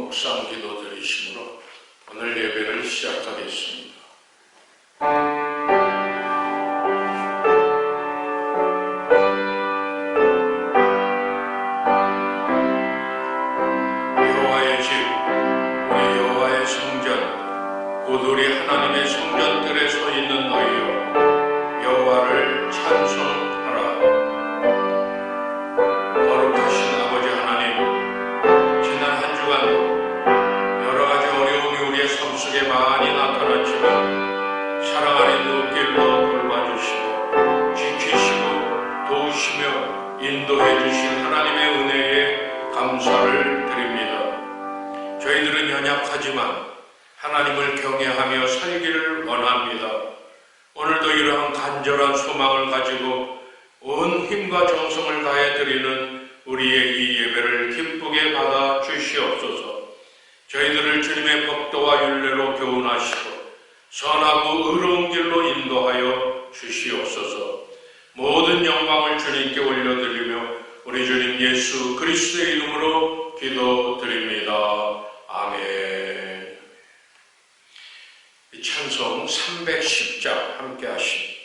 묵상 기도 드리심으로 오늘 예배를 시작하겠습니다. 여호와의 집, 우리 여호와의 성전, 곧 우리 하나님의 성전들에 서 있는 너희여, 여호와를 찬송하라. 거룩하신 아버지 하나님, 지난 한 주간도 여러 가지 어려움이 우리의 삶 속에 많이 나타났지만 사랑하는 눈길로 돌봐주시고 지키시고 도우시며 인도해 주신 하나님의 은혜에 감사를 드립니다. 저희들은 연약하지만 하나님을 경외하며 살기를 원합니다. 오늘도 이러한 간절한 소망을 가지고 온 힘과 정성을 다해 드리는 우리의 이 예배를 기쁘게 받아 주시옵소서. 저희들을 주님의 법도와 율례로 교훈하시고 선하고 의로운 길로 인도하여 주시옵소서. 모든 영광을 주님께 올려드리며 우리 주님 예수 그리스도의 이름으로 기도드립니다. 아멘. 이 찬송 310장 함께 하십니다.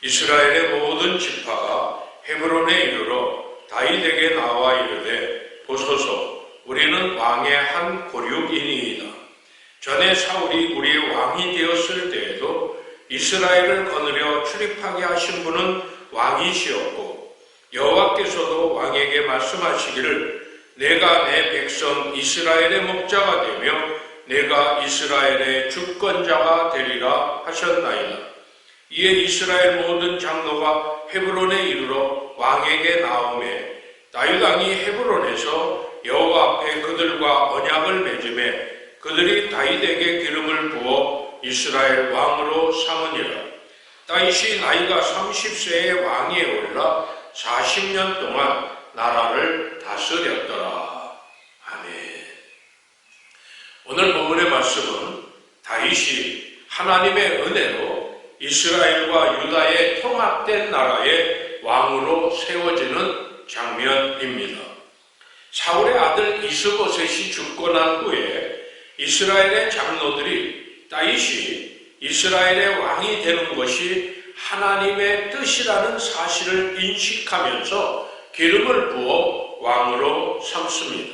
이스라엘의 모든 지파가 헤브론에 이르러 다윗에게 나와 이르되 보소서 우리는 왕의 한 고륙이니이다. 전에 사울이 우리의 왕이 되었을 때에도 이스라엘을 거느려 출입하게 하신 분은 왕이시었고 여호와께서도 왕에게 말씀하시기를 내가 내 백성 이스라엘의 목자가 되며 내가 이스라엘의 주권자가 되리라 하셨나이다. 이에 이스라엘 모든 장로가 헤브론에 이르러 왕에게 나오매 다윗 왕이 헤브론에서 여호와 앞에 그들과 언약을 맺음에 그들이 다윗에게 기름을 부어 이스라엘 왕으로 삼으니라. 다윗이 나이가 30세에 왕위에 올라 40년 동안 나라를 다스렸더라. 아멘. 오늘 본문의 말씀은 다윗이 하나님의 은혜로 이스라엘과 유다의 통합된 나라의 왕으로 세워지는 장면입니다. 사울의 아들 이스보셋이 죽고 난 후에 이스라엘의 장로들이 다윗이 이스라엘의 왕이 되는 것이 하나님의 뜻이라는 사실을 인식하면서 기름을 부어 왕으로 삼습니다.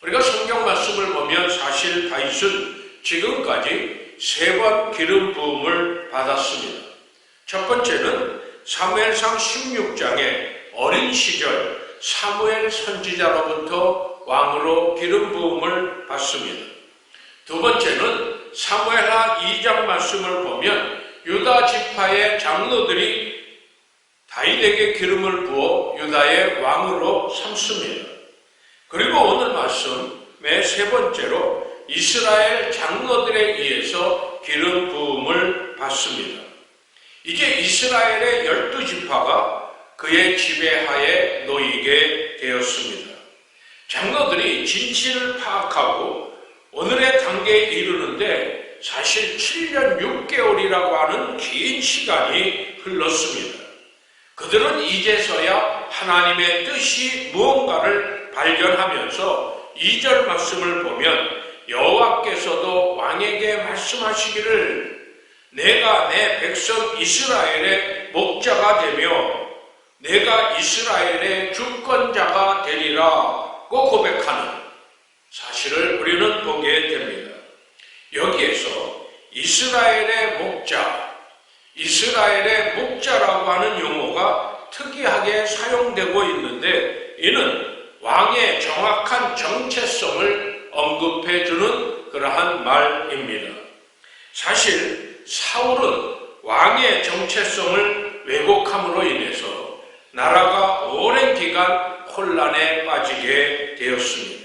우리가 성경 말씀을 보면 사실 다윗은 지금까지 3번 기름 부음을 받았습니다. 첫 번째는 사무엘상 16장에 어린 시절 사무엘 선지자로부터 왕으로 기름 부음을 받습니다. 두 번째는 사무엘하 2장 말씀을 보면 유다 지파의 장로들이 다윗에게 기름을 부어 유다의 왕으로 삼습니다. 그리고 오늘 말씀의 3번째로 이스라엘 장로들에 의해서 기름 부음을 받습니다. 이제 이스라엘의 12지파가 그의 지배하에 놓이게 되었습니다. 장로들이 진실을 파악하고 오늘의 단계에 이르는데 사실 7년 6개월이라고 하는 긴 시간이 흘렀습니다. 그들은 이제서야 하나님의 뜻이 무언가를 발견하면서 2절 말씀을 보면 여호와께서도 왕에게 말씀하시기를 내가 내 백성 이스라엘의 목자가 되며 내가 이스라엘의 주권자가 되리라고 고백하는 사실을 우리는 보게 됩니다. 여기에서 이스라엘의 목자라고 하는 용어가 특이하게 사용되고 있는데 이는 왕의 정확한 정체성을 언급해주는 그러한 말입니다. 사실 사울은 왕의 정체성을 왜곡함으로 인해서 나라가 오랜 기간 혼란에 빠지게 되었습니다.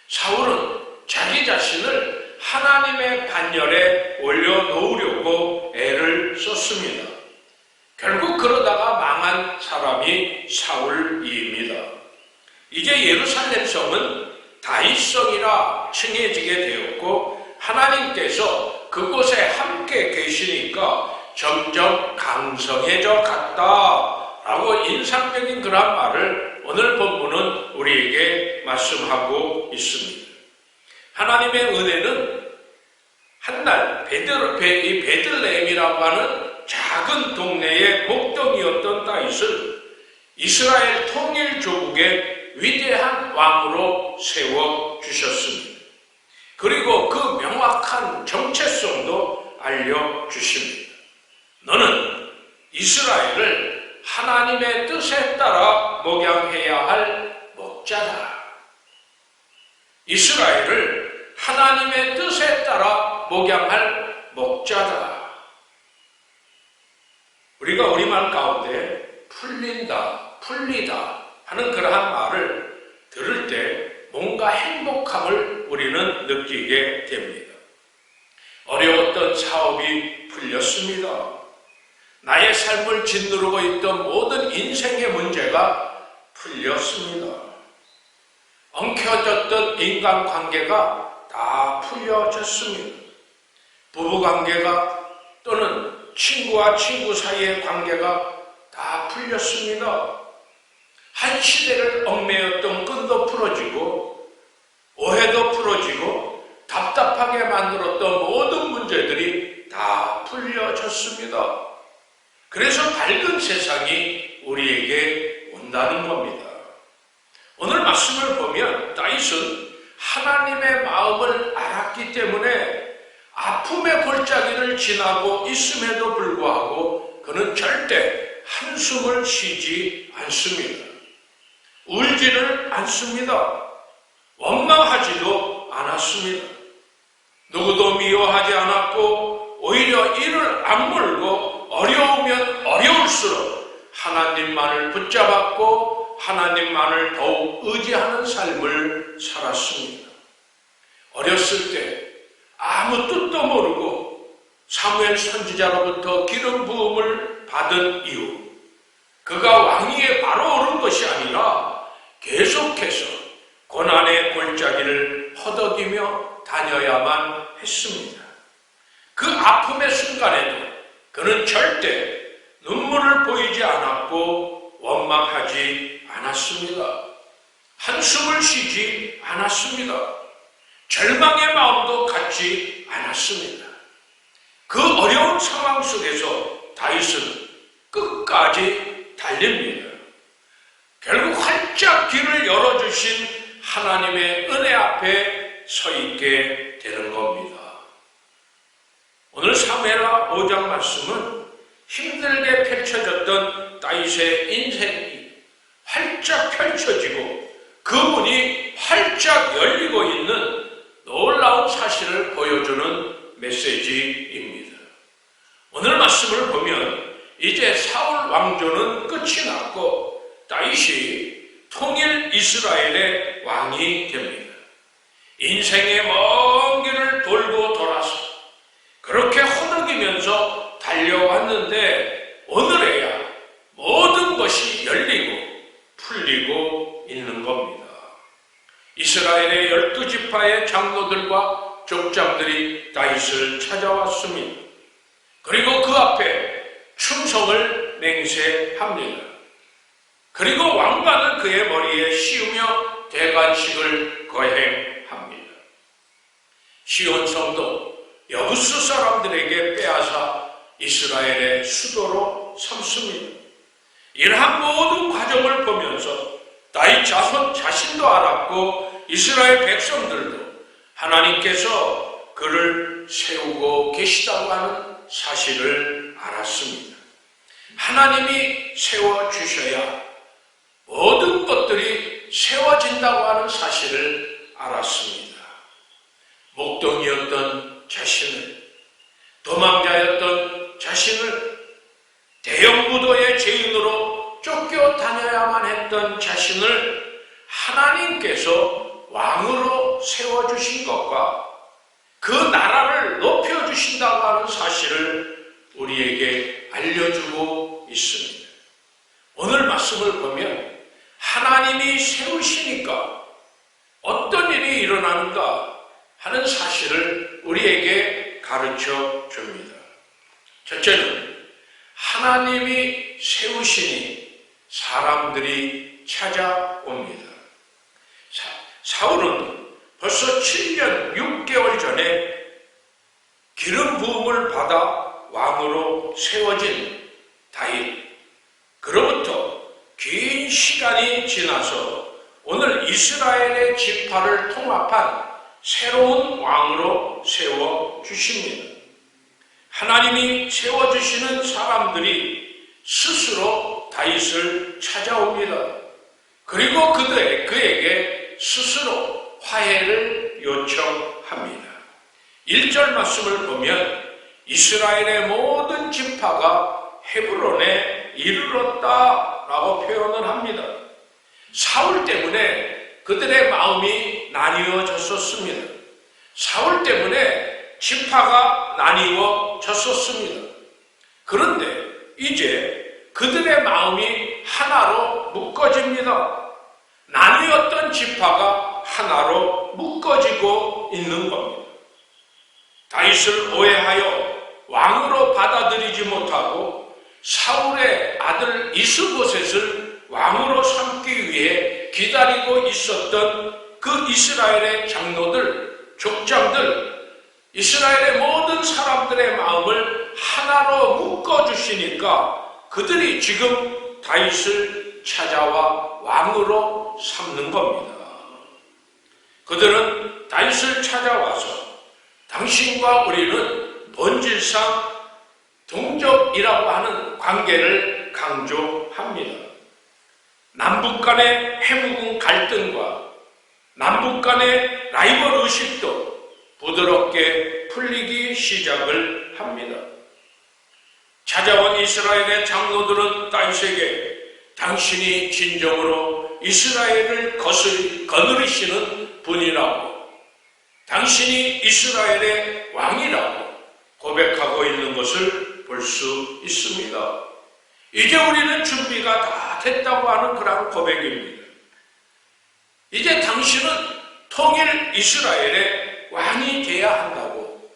사울은 자기 자신을 하나님의 반열에 올려놓으려고 애를 썼습니다. 결국 그러다가 망한 사람이 사울입니다. 이제 예루살렘 성은 다윗성이라 칭해지게 되었고 하나님께서 그곳에 함께 계시니까 점점 강성해져 갔다라고 인상적인 그런 말을 오늘 본문은 우리에게 말씀하고 있습니다. 하나님의 은혜는 한날 베들레헴이라고 하는 작은 동네의 목동이었던 다윗을 이스라엘 통일조국의 위대한 왕으로 세워주셨습니다. 그리고 그 명확한 정체성도 알려주십니다. 너는 이스라엘을 하나님의 뜻에 따라 목양해야 할 목자다. 이스라엘을 하나님의 뜻에 따라 목양할 목자다. 우리가 우리말 가운데 풀리다 하는 그러한 말을 들을 때 뭔가 행복함을 우리는 느끼게 됩니다. 어려웠던 사업이 풀렸습니다. 나의 삶을 짓누르고 있던 모든 인생의 문제가 풀렸습니다. 엉켜졌던 인간관계가 다 풀려졌습니다. 부부관계가 또는 친구와 친구 사이의 관계가 다 풀렸습니다. 한 시대를 얽매였던 끈도 풀어지고 오해도 풀어지고 답답하게 만들었던 모든 문제들이 다 풀려졌습니다. 그래서 밝은 세상이 우리에게 온다는 겁니다. 오늘 말씀을 보면 다윗은 하나님의 마음을 알았기 때문에 아픔의 골짜기를 지나고 있음에도 불구하고 그는 절대 한숨을 쉬지 않습니다. 울지를 않습니다. 원망하지도 않았습니다. 누구도 미워하지 않았고 오히려 이를 악물고 어려우면 어려울수록 하나님만을 붙잡았고 하나님만을 더욱 의지하는 삶을 살았습니다. 어렸을 때 아무 뜻도 모르고 사무엘 선지자로부터 기름 부음을 받은 이후 그가 왕위에 바로 오른 것이 아니라 계속해서 고난의 골짜기를 허덕이며 다녀야만 했습니다. 그 아픔의 순간에도 그는 절대 눈물을 보이지 않았고 원망하지 않았습니다. 한숨을 쉬지 않았습니다. 절망의 마음도 갖지 않았습니다. 그 어려운 상황 속에서 다윗은 끝까지 달립니다. 결국 활짝 길을 열어주신 하나님의 은혜 앞에 서 있게 되는 겁니다. 오늘 사무엘하 5장 말씀은 힘들게 펼쳐졌던 다윗의 인생이 활짝 펼쳐지고 그 문이 활짝 열리고 있는 놀라운 사실을 보여주는 메시지입니다. 오늘 말씀을 보면 이제 사울 왕조는 끝이 났고 다윗이 통일 이스라엘의 왕이 됩니다. 인생의 먼 길을 돌고 돌아서 그렇게 허덕이면서 달려왔는데 오늘에야 모든 것이 열리고 풀리고 있는 겁니다. 이스라엘의 12지파의 장로들과 족장들이 다윗을 찾아왔습니다. 그리고 그 앞에 충성을 맹세합니다. 그리고 왕관을 그의 머리에 씌우며 대관식을 거행합니다. 시온 성도 여부스 사람들에게 빼앗아 이스라엘의 수도로 삼습니다. 이러한 모든 과정을 보면서 다윗 자신도 알았고 이스라엘 백성들도 하나님께서 그를 세우고 계시다고 하는 사실을 알았습니다. 하나님이 세워주셔야 모든 것들이 세워진다고 하는 사실을 알았습니다. 목동이었던 자신을, 도망자였던 자신을, 대형 무도의 죄인으로 쫓겨다녀야만 했던 자신을 하나님께서 왕으로 세워주신 것과 그 나라를 높여주신다고 하는 사실을 우리에게 알려주고 있습니다. 오늘 말씀을 보면 하나님이 세우시니까 어떤 일이 일어나는가 하는 사실을 우리에게 가르쳐 줍니다. 첫째는 하나님이 세우시니 사람들이 찾아옵니다. 사울은 벌써 7년 6개월 전에 기름 부음을 받아 왕으로 세워진 다윗. 그로부터 긴 시간이 지나서 오늘 이스라엘의 지파를 통합한 새로운 왕으로 세워주십니다. 하나님이 세워주시는 사람들이 스스로 다윗을 찾아옵니다. 그리고 그에게 스스로 화해를 요청합니다. 1절 말씀을 보면 이스라엘의 모든 지파가 헤브론에 이르렀다라고 표현을 합니다. 사울 때문에 그들의 마음이 나뉘어졌었습니다. 사울 때문에 지파가 나뉘어졌었습니다. 그런데 이제 그들의 마음이 하나로 묶어집니다. 나뉘었던 지파가 하나로 묶어지고 있는 겁니다. 다윗을 오해하여 왕으로 받아들이지 못하고 사울의 아들 이스보셋을 왕으로 삼기 위해 기다리고 있었던 그 이스라엘의 장로들, 족장들, 이스라엘의 모든 사람들의 마음을 하나로 묶어주시니까 그들이 지금 다윗을 찾아와 왕으로 삼는 겁니다. 그들은 다윗을 찾아와서 당신과 우리는 본질상 동족이라고 하는 관계를 강조합니다. 남북 간의 해묵은 갈등과 남북 간의 라이벌 의식도 부드럽게 풀리기 시작을 합니다. 찾아온 이스라엘의 장로들은 다윗에게 당신이 진정으로 이스라엘을 거느리시는 분이라고, 당신이 이스라엘의 왕이라고 고백하고 있는 것을 볼 수 있습니다. 이제 우리는 준비가 다 됐다고 하는 그런 고백입니다. 이제 당신은 통일 이스라엘의 왕이 돼야 한다고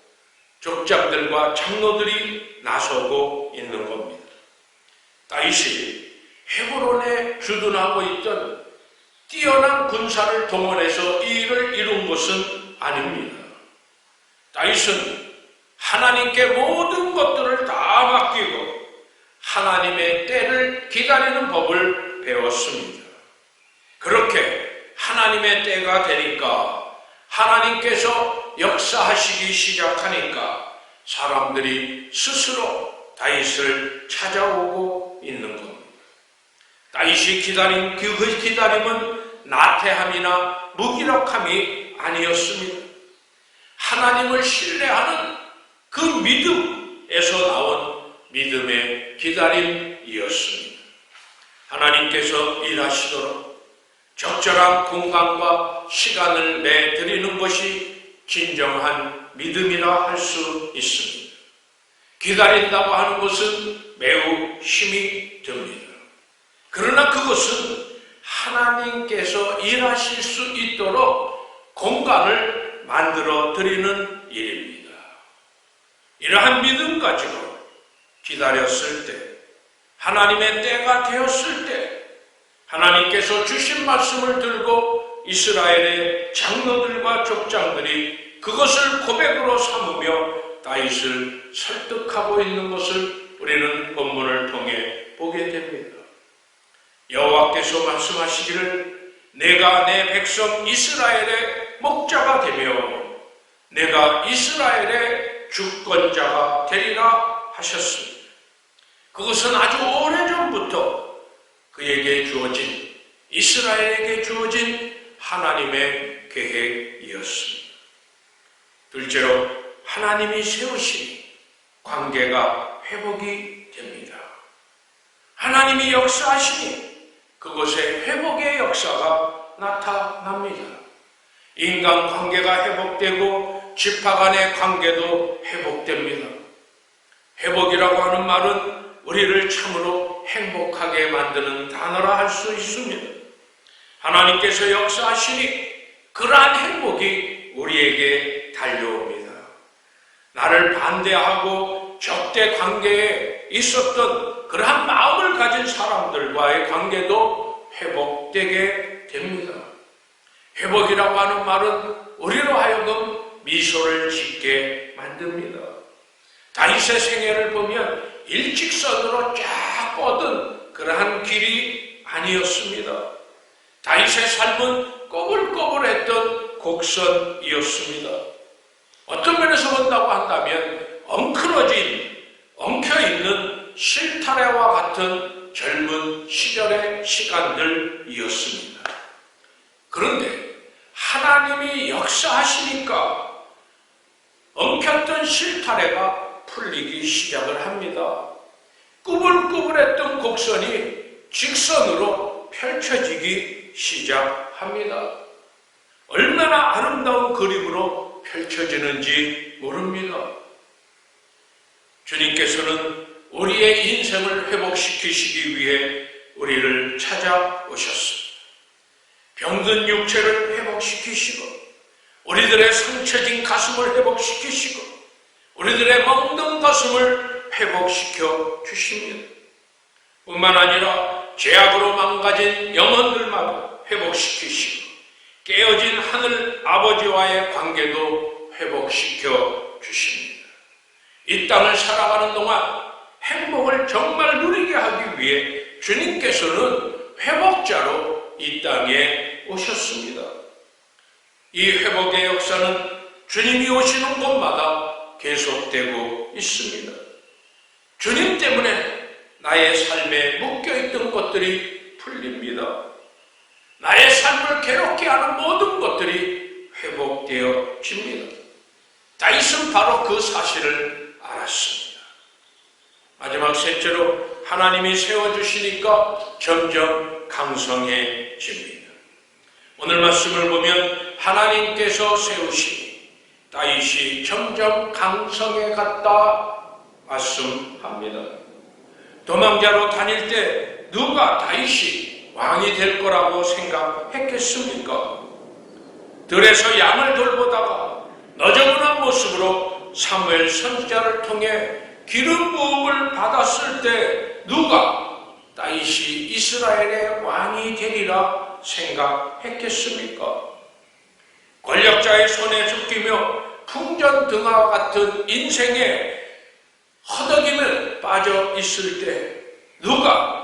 족장들과 장로들이 나서고 있는 겁니다. 다윗이 헤브론에 주둔하고 있던 뛰어난 군사를 동원해서 이 일을 이룬 것은 아닙니다. 다윗은 하나님께 모든 것들을 다 맡기고 하나님의 때를 기다리는 법을 배웠습니다. 그렇게 하나님의 때가 되니까 하나님께서 역사하시기 시작하니까 사람들이 스스로 다윗을 찾아오고 있는 겁니다. 다윗이 기다린 그 기다림은 나태함이나 무기력함이 아니었습니다. 하나님을 신뢰하는 그 믿음에서 나온 믿음의 기다림이었습니다. 하나님께서 일하시도록 적절한 공간과 시간을 내드리는 것이 진정한 믿음이라 할 수 있습니다. 기다린다고 하는 것은 매우 힘이 듭니다. 그러나 그것은 하나님께서 일하실 수 있도록 공간을 만들어 드리는 일입니다. 이러한 믿음 가지고 기다렸을 때, 하나님의 때가 되었을 때, 하나님께서 주신 말씀을 들고 이스라엘의 장로들과 족장들이 그것을 고백으로 삼으며 다윗을 설득하고 있는 것을 우리는 본문을 통해 보게 됩니다. 여호와께서 말씀하시기를 내가 내 백성 이스라엘의 목자가 되며 내가 이스라엘의 주권자가 되리라 하셨습니다. 그것은 아주 오래전부터 그에게 주어진, 이스라엘에게 주어진 하나님의 계획이었습니다. 둘째로 하나님이 세우신 관계가 회복이 됩니다. 하나님이 역사하시니 그곳에 회복의 역사가 나타납니다. 인간관계가 회복되고 지파 간의 관계도 회복됩니다. 회복이라고 하는 말은 우리를 참으로 행복하게 만드는 단어라 할 수 있습니다. 하나님께서 역사하시니 그러한 행복이 우리에게 달려옵니다. 나를 반대하고 적대 관계에 있었던 그러한 마음을 가진 사람들과의 관계도 회복되게 됩니다. 회복이라고 하는 말은 우리로 하여금 미소를 짓게 만듭니다. 다윗의 생애를 보면 일직선으로 쫙 뻗은 그러한 길이 아니었습니다. 다윗의 삶은 꼬불꼬불했던 곡선이었습니다. 어떤 면에서 본다고 한다면 엉켜있는 실타래와 같은 젊은 시절의 시간들이었습니다. 그런데 하나님이 역사하시니까 엉켰던 실타래가 풀리기 시작을 합니다. 꾸불꾸불했던 곡선이 직선으로 펼쳐지기 시작합니다. 얼마나 아름다운 그림으로 펼쳐지는지 모릅니다. 주님께서는 우리의 인생을 회복시키시기 위해 우리를 찾아오셨습니다. 병든 육체를 회복시키시고 우리들의 상처진 가슴을 회복시키시고 우리들의 멍든 가슴을 회복시켜 주십니다. 뿐만 아니라 죄악으로 망가진 영혼들마다 회복시키시고 깨어진 하늘 아버지와의 관계도 회복시켜 주십니다. 이 땅을 살아가는 동안 행복을 정말 누리게 하기 위해 주님께서는 회복자로 이 땅에 오셨습니다. 이 회복의 역사는 주님이 오시는 곳마다 계속되고 있습니다. 주님 때문에 나의 삶에 묶여있던 것들이 풀립니다. 나의 삶을 괴롭게 하는 모든 것들이 회복되어집니다. 다윗은 바로 그 사실을 알았습니다. 마지막 셋째로 하나님이 세워주시니까 점점 강성해집니다. 오늘 말씀을 보면 하나님께서 세우시니 다윗이 점점 강성해 갔다 말씀합니다. 도망자로 다닐 때 누가 다윗이 왕이 될 거라고 생각했겠습니까? 들에서 양을 돌보다가 너저분한 모습으로 사무엘 선지자를 통해 기름 부음을 받았을 때 누가 다윗이 이스라엘의 왕이 되리라 생각했겠습니까? 권력자의 손에 쫓기며 풍전등화 같은 인생에 허덕임을 빠져 있을 때 누가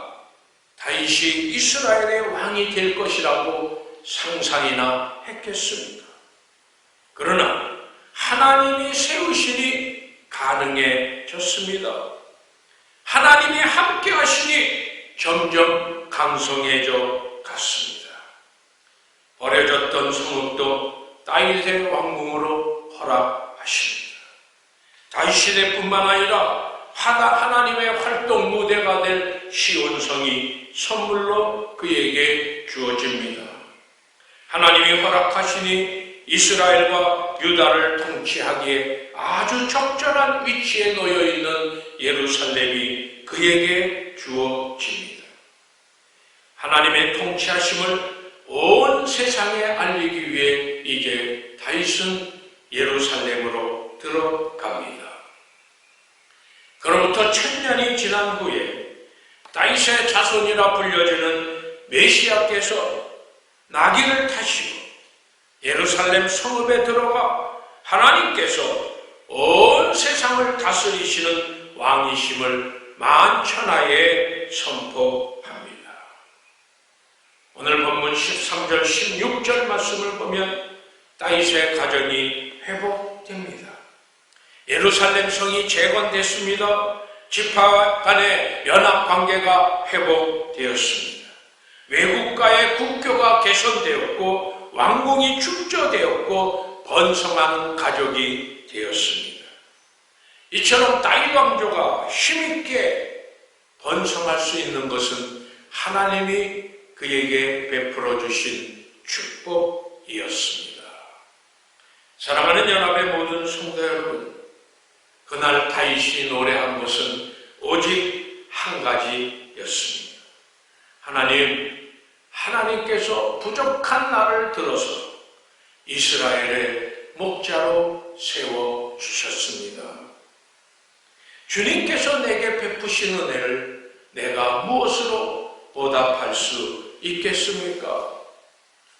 다윗이 이스라엘의 왕이 될 것이라고 상상이나 했겠습니까? 그러나 하나님이 세우시니 가능해졌습니다. 하나님이 함께 하시니 점점 강성해져 갔습니다. 버려졌던 성읍도 다윗의 왕궁으로 허락하십니다. 다윗 시대뿐만 아니라 하나님의 활동 무대가 될 시온성이 선물로 그에게 주어집니다. 하나님이 허락하시니 이스라엘과 유다를 통치하기에 아주 적절한 위치에 놓여있는 예루살렘이 그에게 주어집니다. 하나님의 통치하심을 온 세상에 알리기 위해 이제 다윗은 예루살렘으로 들어갑니다. 그로부터 1000년이 지난 후에 다윗의 자손이라 불려지는 메시아께서 나귀를 타시고 예루살렘 성읍에 들어가 하나님께서 온 세상을 다스리시는 왕이심을 만천하에 선포합니다. 오늘 본문 13절, 16절 말씀을 보면 다윗의 가정이 회복됩니다. 예루살렘 성이 재건됐습니다. 지파 간의 연합관계가 회복되었습니다. 외국과의 국교가 개선되었고 왕궁이 축조되었고 번성하는 가족이 되었습니다. 이처럼 다윗 왕조가 힘있게 번성할 수 있는 것은 하나님이 그에게 베풀어 주신 축복이었습니다. 사랑하는 연합의 모든 성도 여러분, 그날 다윗이 노래한 것은 오직 한 가지였습니다. 하나님께서 부족한 나를 들어서 이스라엘의 목자로 세워주셨습니다. 주님께서 내게 베푸신 은혜를 내가 무엇으로 보답할 수 있겠습니까?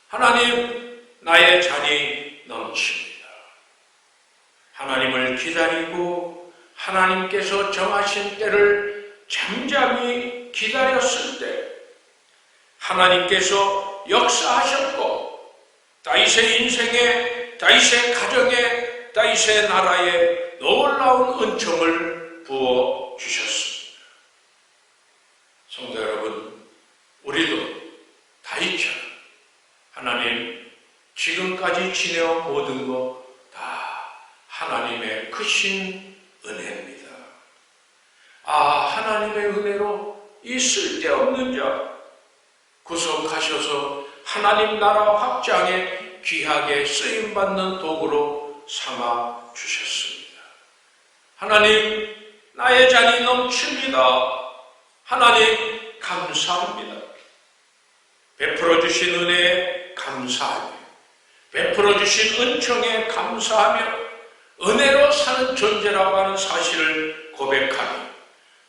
하나님, 나의 잔이 넘칩니다. 하나님을 기다리고 하나님께서 정하신 때를 잠잠히 기다렸을 때 하나님께서 역사하셨고 다윗의 인생에, 다윗의 가정에, 다윗의 나라에 놀라운 은총을 부어주셨습니다. 성도 여러분, 우리도 다윗처럼 하나님, 지금까지 지내온 모든 것 다 하나님의 크신 은혜입니다. 하나님의 은혜로 이 쓸데없는 자 구속하셔서 하나님 나라 확장에 귀하게 쓰임받는 도구로 삼아 주셨습니다. 하나님, 나의 잔이 넘칩니다. 하나님, 감사합니다. 베풀어 주신 은혜에 감사하며 베풀어 주신 은총에 감사하며 은혜로 사는 존재라고 하는 사실을 고백하며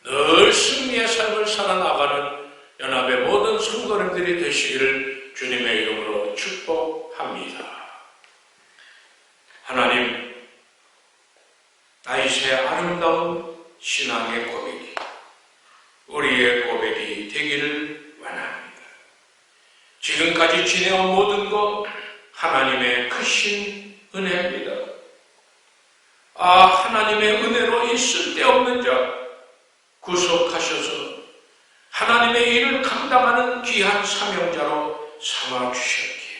늘 승리의 삶을 살아나가는 연합의 모든 성도님들이 되시기를 주님의 이름으로 축복합니다. 하나님, 다윗의 아름다운 신앙의 고백이 우리의 고백이 되기를 원합니다. 지금까지 지내온 모든 것 하나님의 크신 은혜입니다. 하나님의 은혜로 이 쓸데없는 자 구속하셔서 하나님의 일을 감당하는 귀한 사명자로 삼아주셨기에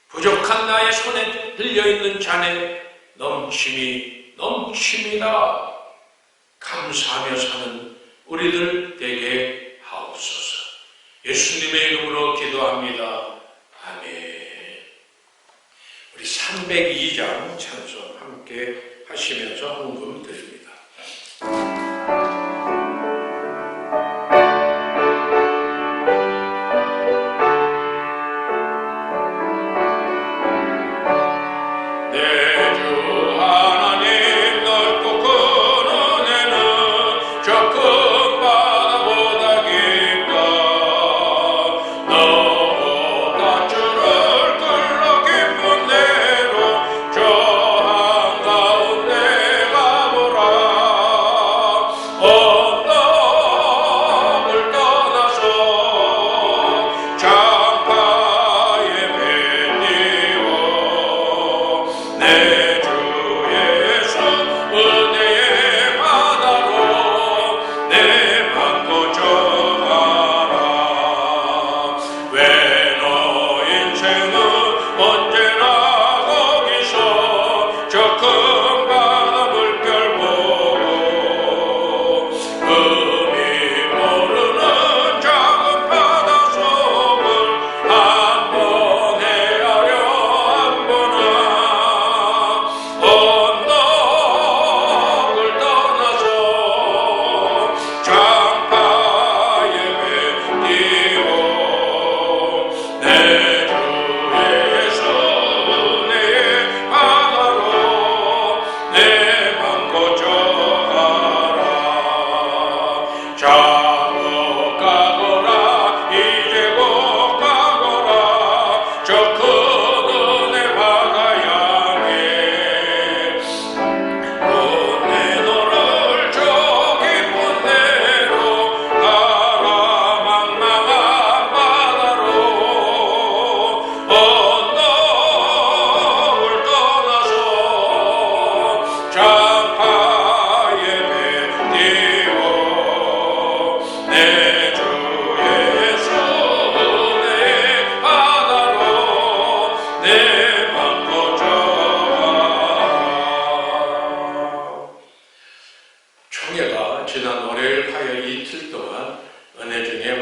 부족한 나의 손에 들려있는 잔에 넘침이 넘칩니다. 감사하며 사는 우리들 되게 하옵소서. 예수님의 이름으로 기도합니다. 아멘. 우리 302장 찬송 함께 하시면서 헌금 드립니다.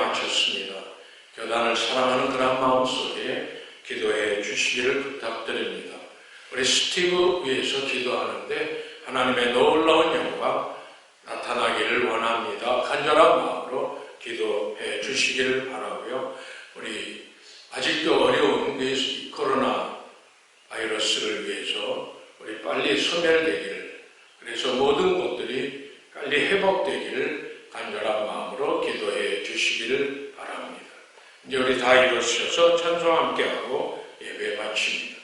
마쳤습니다. 교단을 사랑하는 그런 마음속에 기도해 주시기를 부탁드립니다. 우리 스티브 위해서 기도하는데 하나님의 놀라운 영광 나타나기를 원합니다. 간절한 마음으로 기도해 주시기를 바라고요. 우리 아직도 어려운 이 코로나 바이러스를 위해서 우리 빨리 소멸되기를, 그래서 모든 것들이 빨리 회복되기를 간절한 마음으로 기도해 주시기를 바랍니다. 이제 우리 다 일어서셔서 찬송 함께하고 예배 마칩니다.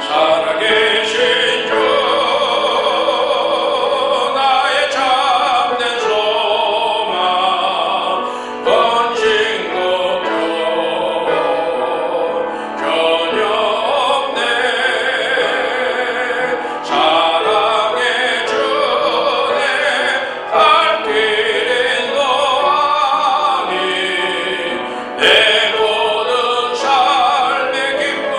살아계신 주 나의 참된 소망 번진 걱정 전혀 없네. 사랑의 주내 갈 길은 너아니 내 모든 삶의 기쁨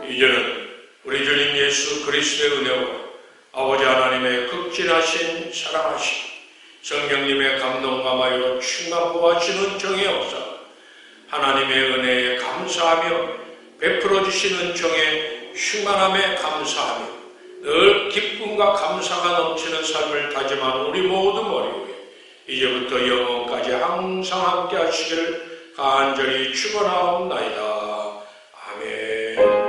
이제는 우리 주님 예수 그리스도의 은혜와 아버지 하나님의 극진하신 사랑하심, 성령님의 감동감하여 충만부하신 은총의 역사, 하나님의 은혜에 감사하며 베풀어 주신 은총의 충만함에 감사하며 늘 기쁨과 감사가 넘치는 삶을 다짐하는 우리 모두 머리 위에 이제부터 영원까지 항상 함께 하시기를 간절히 축원하옵나이다. 아멘.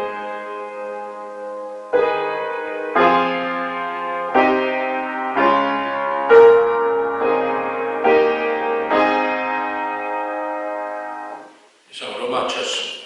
이상으로 마쳤습니다.